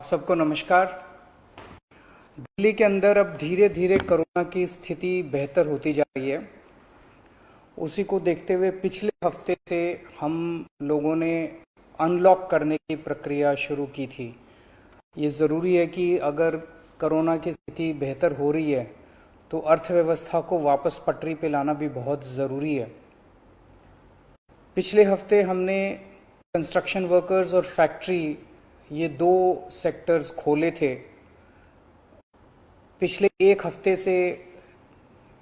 सबको नमस्कार। दिल्ली के अंदर अब धीरे धीरे कोरोना की स्थिति बेहतर होती जा रही है। उसी को देखते हुए पिछले हफ्ते से हम लोगों ने अनलॉक करने की प्रक्रिया शुरू की थी। ये ज़रूरी है कि अगर कोरोना की स्थिति बेहतर हो रही है तो अर्थव्यवस्था को वापस पटरी पे लाना भी बहुत ज़रूरी है। पिछले हफ्ते हमने कंस्ट्रक्शन वर्कर्स और फैक्ट्री, ये दो सेक्टर्स खोले थे। पिछले एक हफ्ते से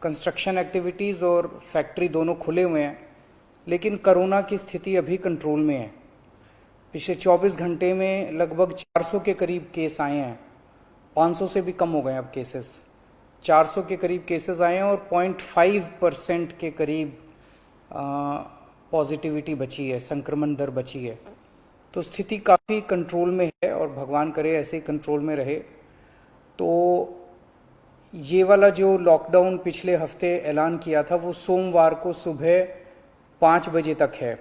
कंस्ट्रक्शन एक्टिविटीज़ और फैक्ट्री दोनों खुले हुए हैं, लेकिन कोरोना की स्थिति अभी कंट्रोल में है। पिछले 24 घंटे में लगभग 400 के करीब केस आए हैं। 500 से भी कम हो गए अब केसेस। 400 के करीब केसेस आए हैं और 0.5% के करीब पॉजिटिविटी बची है, संक्रमण दर बची है। तो स्थिति काफ़ी कंट्रोल में है और भगवान करे ऐसे ही कंट्रोल में रहे। तो ये वाला जो लॉकडाउन पिछले हफ्ते ऐलान किया था वो सोमवार को सुबह 5 बजे तक है।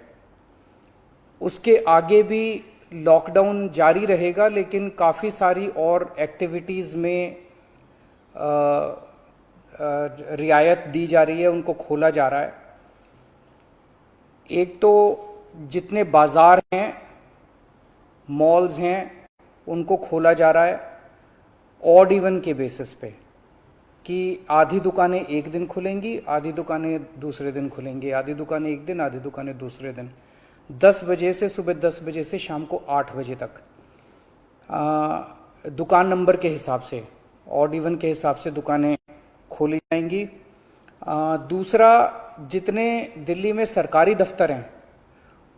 उसके आगे भी लॉकडाउन जारी रहेगा, लेकिन काफ़ी सारी और एक्टिविटीज़ में रियायत दी जा रही है, उनको खोला जा रहा है। एक तो जितने बाज़ार हैं, मॉल्स हैं, उनको खोला जा रहा है ऑड इवन के बेसिस पे, कि आधी दुकानें एक दिन खुलेंगी, आधी दुकानें दूसरे दिन खुलेंगी, आधी दुकानें एक दिन, आधी दुकानें दूसरे दिन। 10 बजे से सुबह 10 बजे से शाम को 8 बजे तक दुकान नंबर के हिसाब से, ऑड इवन के हिसाब से दुकानें खोली जाएंगी। दूसरा, जितने दिल्ली में सरकारी दफ्तर हैं,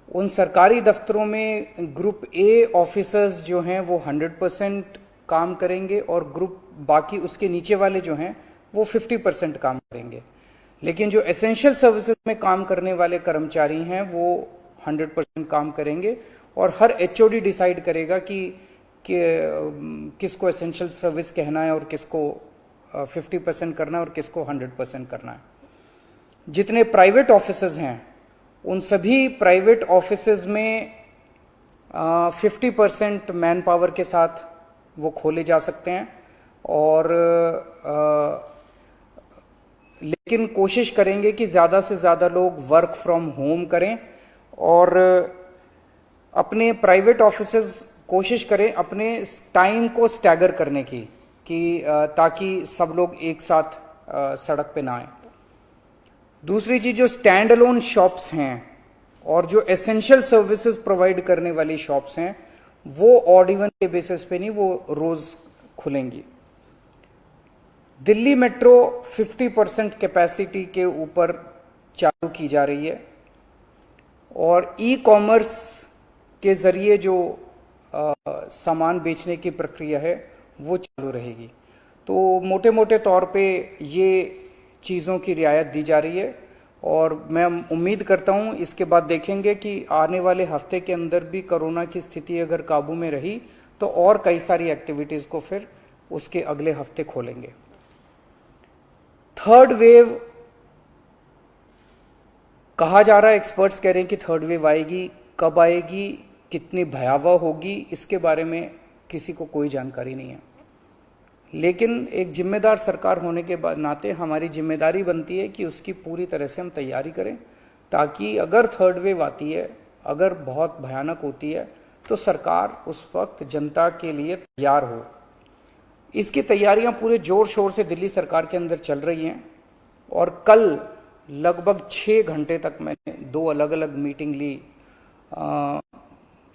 उन सरकारी दफ्तरों में ग्रुप ए ऑफिसर्स जो हैं वो 100% काम करेंगे और ग्रुप बाकी उसके नीचे वाले जो हैं वो 50% काम करेंगे। लेकिन जो एसेंशियल सर्विसेज में काम करने वाले कर्मचारी हैं वो 100% काम करेंगे और हर एचओडी डिसाइड करेगा कि किसको एसेंशियल सर्विस कहना है और किसको 50% करना है और किसको 100% करना है। जितने प्राइवेट ऑफिसेज हैं, उन सभी प्राइवेट ऑफिसेज में 50% मैन पावर के साथ वो खोले जा सकते हैं। और लेकिन कोशिश करेंगे कि ज़्यादा से ज़्यादा लोग वर्क फ्रॉम होम करें और अपने प्राइवेट ऑफिसेज कोशिश करें अपने टाइम को स्टैगर करने की, कि ताकि सब लोग एक साथ सड़क पे ना आए। दूसरी चीज, जो स्टैंड अलोन शॉप्स हैं और जो एसेंशियल सर्विसेज प्रोवाइड करने वाली शॉप्स हैं, वो ऑड इवन के बेसिस पे नहीं, वो रोज खुलेंगी। दिल्ली मेट्रो 50% कैपेसिटी के ऊपर चालू की जा रही है और ई कॉमर्स के जरिए जो सामान बेचने की प्रक्रिया है वो चालू रहेगी। तो मोटे मोटे तौर पे ये चीज़ों की रियायत दी जा रही है और मैं उम्मीद करता हूं इसके बाद देखेंगे कि आने वाले हफ्ते के अंदर भी कोरोना की स्थिति अगर काबू में रही तो और कई सारी एक्टिविटीज़ को फिर उसके अगले हफ्ते खोलेंगे। थर्ड वेव कहा जा रहा है, एक्सपर्ट्स कह रहे हैं कि थर्ड वेव आएगी। कब आएगी, कितनी भयावह होगी, इसके बारे में किसी को कोई जानकारी नहीं है। लेकिन एक जिम्मेदार सरकार होने के नाते हमारी जिम्मेदारी बनती है कि उसकी पूरी तरह से हम तैयारी करें, ताकि अगर थर्ड वेव आती है, अगर बहुत भयानक होती है, तो सरकार उस वक्त जनता के लिए तैयार हो। इसकी तैयारियां पूरे जोर शोर से दिल्ली सरकार के अंदर चल रही हैं और कल लगभग 6 घंटे तक मैंने 2 अलग अलग मीटिंग ली,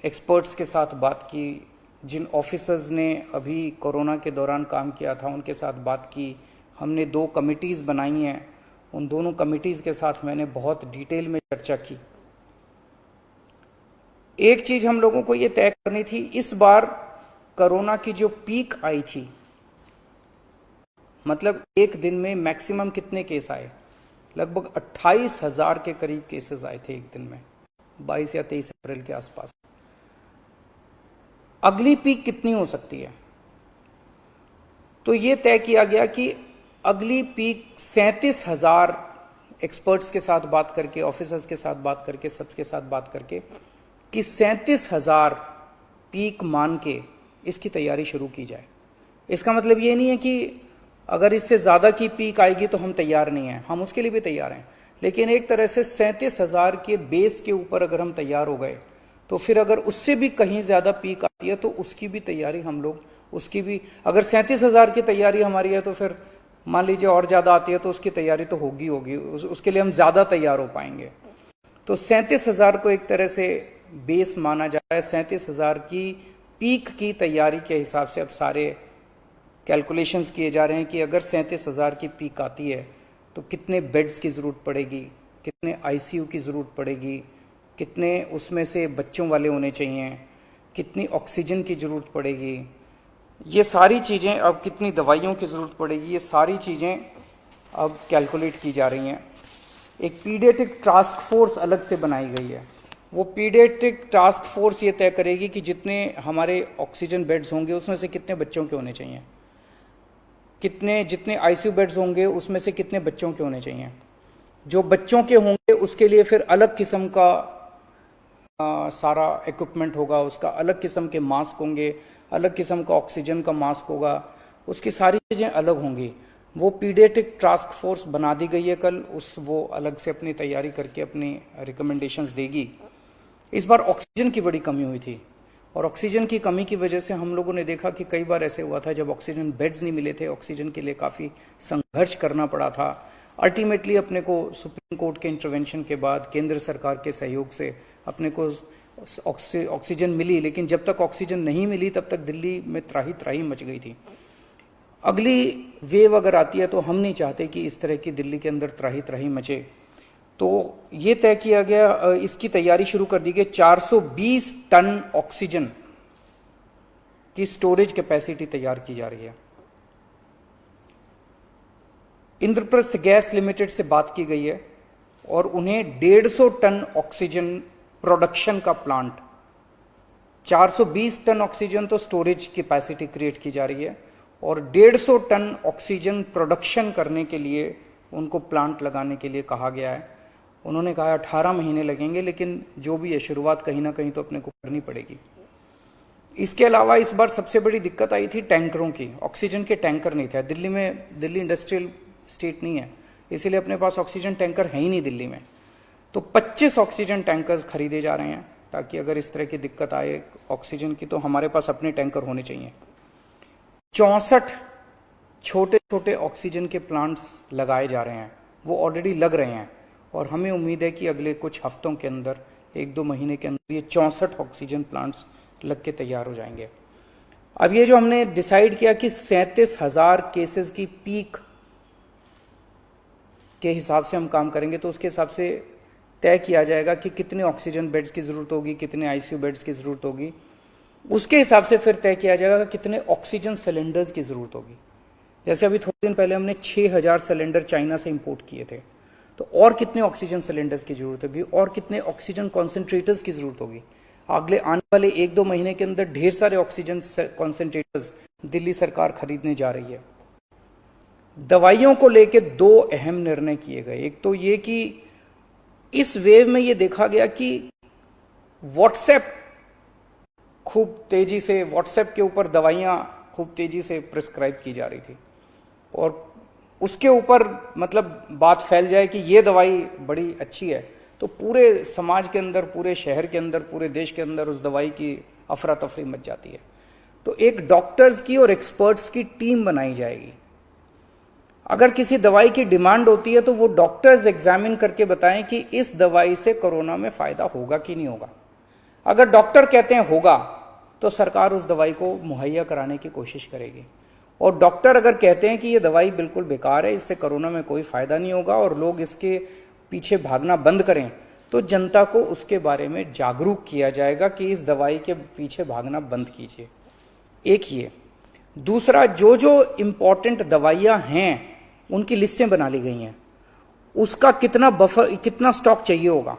एक्सपर्ट्स के साथ बात की, जिन ऑफिसर्स ने अभी कोरोना के दौरान काम किया था उनके साथ बात की। हमने 2 कमिटीज़ बनाई हैं, उन दोनों कमिटीज़ के साथ मैंने बहुत डिटेल में चर्चा की। एक चीज़ हम लोगों को ये तय करनी थी, इस बार कोरोना की जो पीक आई थी, मतलब एक दिन में मैक्सिमम कितने केस आए, लगभग 28,000 के करीब केसेस आए थे एक दिन में, 22 या 23 अप्रैल के आसपास। अगली पीक कितनी हो सकती है, तो ये तय किया गया कि अगली पीक 37,000, एक्सपर्ट्स के साथ बात करके, ऑफिसर्स के साथ बात करके, सबके साथ बात करके, कि 37,000 पीक मान के इसकी तैयारी शुरू की जाए। इसका मतलब ये नहीं है कि अगर इससे ज़्यादा की पीक आएगी तो हम तैयार नहीं हैं, हम उसके लिए भी तैयार हैं। लेकिन एक तरह से 37,000 के बेस के ऊपर अगर हम तैयार हो गए तो फिर अगर उससे भी कहीं ज़्यादा पीक आती है तो उसकी भी तैयारी हम लोग, उसकी भी, अगर 37,000 की तैयारी हमारी है तो फिर मान लीजिए और ज़्यादा आती है तो उसकी तैयारी तो होगी उसके लिए हम ज़्यादा तैयार हो पाएंगे। तो 37,000 को एक तरह से बेस माना जा रहा है। 37,000 की पीक की तैयारी के हिसाब से अब सारे कैलकुलेशंस किए जा रहे हैं कि अगर 37,000 की पीक आती है तो कितने बेड्स की ज़रूरत पड़ेगी, कितने आईसीयू की ज़रूरत पड़ेगी, कितने उसमें से बच्चों वाले होने चाहिए, कितनी ऑक्सीजन की ज़रूरत पड़ेगी, ये सारी चीज़ें, अब कितनी दवाइयों की ज़रूरत पड़ेगी, ये सारी चीज़ें अब कैलकुलेट की जा रही हैं। एक पीडियाट्रिक टास्क फोर्स अलग से बनाई गई है। वो पीडियाट्रिक टास्क फोर्स ये तय करेगी कि जितने हमारे ऑक्सीजन बेड्स होंगे उसमें से कितने बच्चों के होने चाहिए, जितने आईसीयू बेड्स होंगे उसमें से कितने बच्चों के होने चाहिए। जो बच्चों के होंगे उसके लिए फिर अलग किस्म का सारा इक्विपमेंट होगा, उसका अलग किस्म के मास्क होंगे, अलग किस्म का ऑक्सीजन का मास्क होगा, उसकी सारी चीज़ें अलग होंगी। वो पीडियाट्रिक टास्क फोर्स बना दी गई है कल, वो अलग से अपनी तैयारी करके अपनी रिकमेंडेशंस देगी। इस बार ऑक्सीजन की बड़ी कमी हुई थी और ऑक्सीजन की कमी की वजह से हम लोगों ने देखा कि कई बार ऐसे हुआ था जब ऑक्सीजन बेड्स नहीं मिले थे, ऑक्सीजन के लिए काफ़ी संघर्ष करना पड़ा था। अल्टीमेटली अपने को सुप्रीम कोर्ट के इंटरवेंशन के बाद केंद्र सरकार के सहयोग से अपने को ऑक्सीजन मिली, लेकिन जब तक ऑक्सीजन नहीं मिली तब तक दिल्ली में त्राही त्राही मच गई थी। अगली वेव अगर आती है तो हम नहीं चाहते कि इस तरह की दिल्ली के अंदर त्राही त्राही मचे। तो ये तय किया गया, इसकी तैयारी शुरू कर दी गई। 420 टन ऑक्सीजन की स्टोरेज कैपेसिटी तैयार की जा रही है। इंद्रप्रस्थ गैस लिमिटेड से बात की गई है और उन्हें 150 टन ऑक्सीजन प्रोडक्शन का प्लांट, 420 टन ऑक्सीजन तो स्टोरेज कैपेसिटी क्रिएट की जा रही है और 150 टन ऑक्सीजन प्रोडक्शन करने के लिए उनको प्लांट लगाने के लिए कहा गया है। उन्होंने कहा 18 महीने लगेंगे, लेकिन जो भी है शुरुआत कहीं ना कहीं तो अपने को करनी पड़ेगी। इसके अलावा इस बार सबसे बड़ी दिक्कत आई थी टैंकरों की। ऑक्सीजन के टैंकर नहीं थे दिल्ली में, दिल्ली इंडस्ट्रियल स्टेट नहीं है, इसीलिए अपने पास ऑक्सीजन टैंकर है ही नहीं दिल्ली में। तो 25 ऑक्सीजन टैंकर्स खरीदे जा रहे हैं ताकि अगर इस तरह की दिक्कत आए ऑक्सीजन की तो हमारे पास अपने टैंकर होने चाहिए। 64 छोटे छोटे ऑक्सीजन के प्लांट्स लगाए जा रहे हैं, वो ऑलरेडी लग रहे हैं और हमें उम्मीद है कि अगले कुछ हफ्तों के अंदर, 1-2 महीने के अंदर ये 64 ऑक्सीजन प्लांट्स लग के तैयार हो जाएंगे। अब ये जो हमने डिसाइड किया कि 37,000 केसेस की पीक के हिसाब से हम काम करेंगे, तो उसके हिसाब से तय किया जाएगा कि कितने ऑक्सीजन बेड्स की जरूरत होगी, कितने आईसीयू बेड्स की जरूरत होगी। उसके हिसाब से फिर तय किया जाएगा कितने ऑक्सीजन सिलेंडर्स की जरूरत होगी। जैसे अभी थोड़े दिन पहले हमने 6,000 सिलेंडर चाइना से इंपोर्ट किए थे, तो और कितने ऑक्सीजन सिलेंडर्स की जरूरत होगी और कितने ऑक्सीजन कॉन्सेंट्रेटर्स की जरूरत होगी। अगले आने वाले 1-2 महीने के अंदर ढेर सारे ऑक्सीजन कॉन्सेंट्रेटर्स दिल्ली सरकार खरीदने जा रही है। दवाइयों को लेकर 2 अहम निर्णय किए गए। एक तो ये कि इस वेव में ये देखा गया कि व्हाट्सएप खूब तेजी से, व्हाट्सएप के ऊपर दवाइयां खूब तेजी से प्रिस्क्राइब की जा रही थी और उसके ऊपर मतलब बात फैल जाए कि ये दवाई बड़ी अच्छी है, तो पूरे समाज के अंदर, पूरे शहर के अंदर, पूरे देश के अंदर उस दवाई की अफरा तफरी मच जाती है। तो एक डॉक्टर्स की और एक्सपर्ट्स की टीम बनाई जाएगी। अगर किसी दवाई की डिमांड होती है तो वो डॉक्टर्स एग्जामिन करके बताएं कि इस दवाई से कोरोना में फायदा होगा कि नहीं होगा। अगर डॉक्टर कहते हैं होगा तो सरकार उस दवाई को मुहैया कराने की कोशिश करेगी, और डॉक्टर अगर कहते हैं कि ये दवाई बिल्कुल बेकार है, इससे कोरोना में कोई फायदा नहीं होगा और लोग इसके पीछे भागना बंद करें, तो जनता को उसके बारे में जागरूक किया जाएगा कि इस दवाई के पीछे भागना बंद कीजिए। एक ये। दूसरा, जो जो इंपॉर्टेंट दवाइयां हैं उनकी लिस्टें बना ली गई हैं, उसका कितना बफर, कितना स्टॉक चाहिए होगा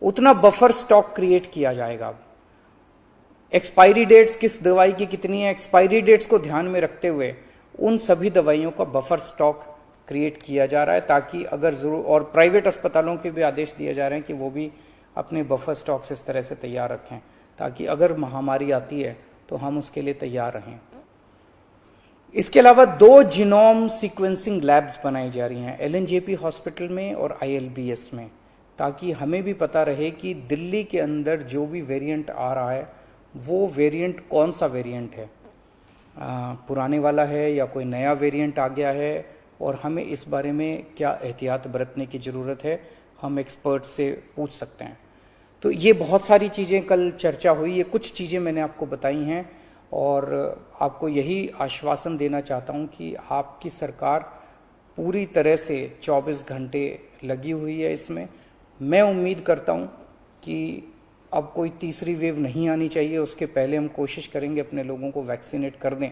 उतना बफर स्टॉक क्रिएट किया जाएगा। एक्सपायरी डेट्स किस दवाई की कितनी है, एक्सपायरी डेट्स को ध्यान में रखते हुए उन सभी दवाइयों का बफर स्टॉक क्रिएट किया जा रहा है, ताकि अगर जरूर, और प्राइवेट अस्पतालों के भी आदेश दिए जा रहे हैं कि वो भी अपने बफर स्टॉक्स इस तरह से तैयार रखें ताकि अगर महामारी आती है तो हम उसके लिए तैयार रहें। इसके अलावा 2 जीनोम सीक्वेंसिंग लैब्स बनाई जा रही हैं एलएनजेपी हॉस्पिटल में और आईएलबीएस में, ताकि हमें भी पता रहे कि दिल्ली के अंदर जो भी वेरिएंट आ रहा है वो वेरिएंट कौन सा वेरिएंट है, पुराने वाला है या कोई नया वेरिएंट आ गया है, और हमें इस बारे में क्या एहतियात बरतने की ज़रूरत है, हम एक्सपर्ट से पूछ सकते हैं। तो ये बहुत सारी चीज़ें कल चर्चा हुई, ये कुछ चीज़ें मैंने आपको बताई हैं और आपको यही आश्वासन देना चाहता हूं कि आपकी सरकार पूरी तरह से 24 घंटे लगी हुई है इसमें। मैं उम्मीद करता हूं कि अब कोई तीसरी वेव नहीं आनी चाहिए, उसके पहले हम कोशिश करेंगे अपने लोगों को वैक्सीनेट कर दें,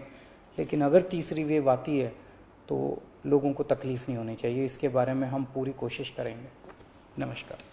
लेकिन अगर तीसरी वेव आती है तो लोगों को तकलीफ नहीं होनी चाहिए, इसके बारे में हम पूरी कोशिश करेंगे। नमस्कार।